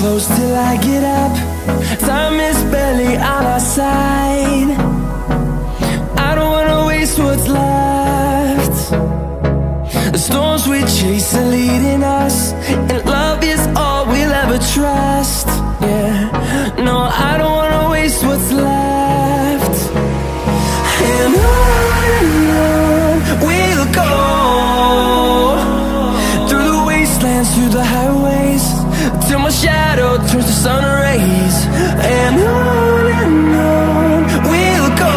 close till I get up. Time is barely on our side. I don't wanna waste what's left. The storms we chase are leading us, and love is all we'll ever trust. Yeah, no, I don't wanna waste what's left. And on we'll go, through the wastelands, through the highways, till my shadow turns to sun rays. And on we'll go,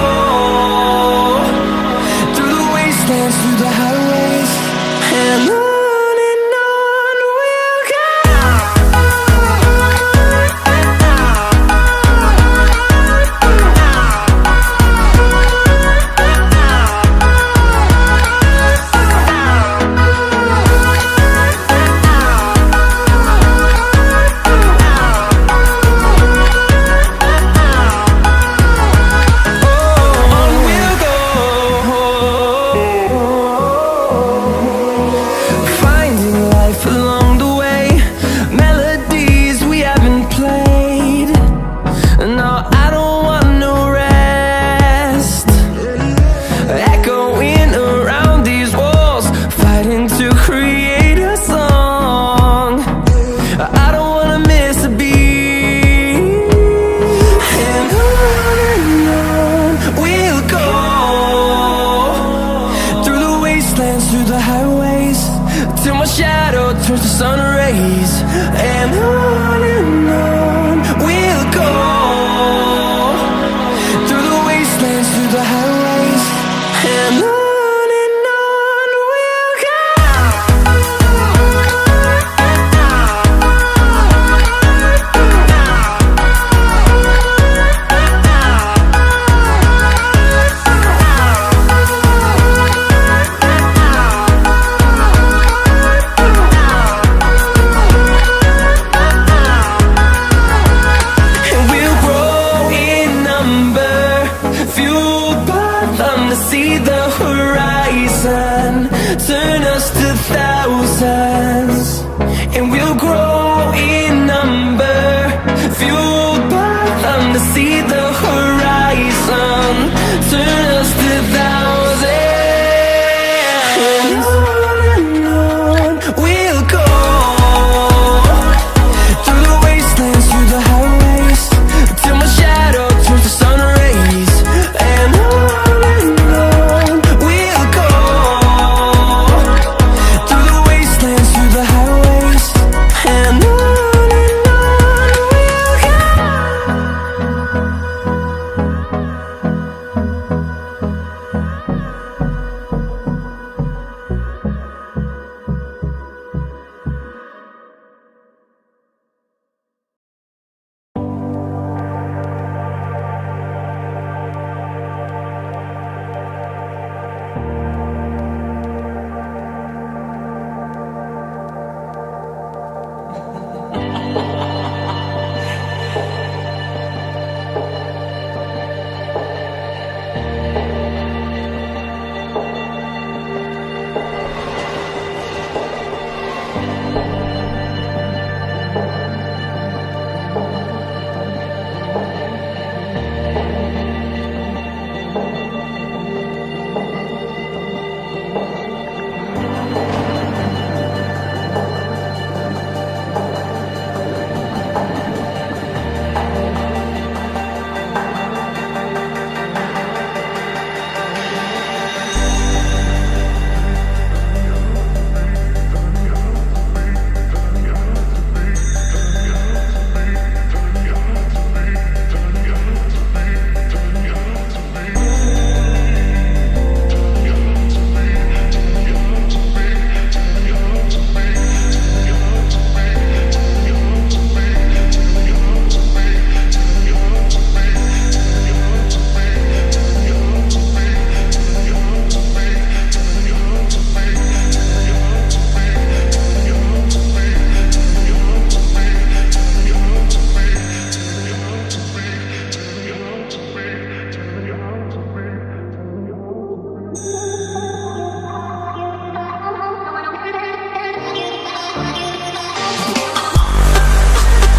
through the wastelands, through the highways, and on we'll go. Through the highways, till my shadow turns to sun rays. And on we'll go, through the wastelands, through the highways, and on we'll go. See the horizon, turn us to thousands, and we'll grow in number, fueled by them to see the horizon.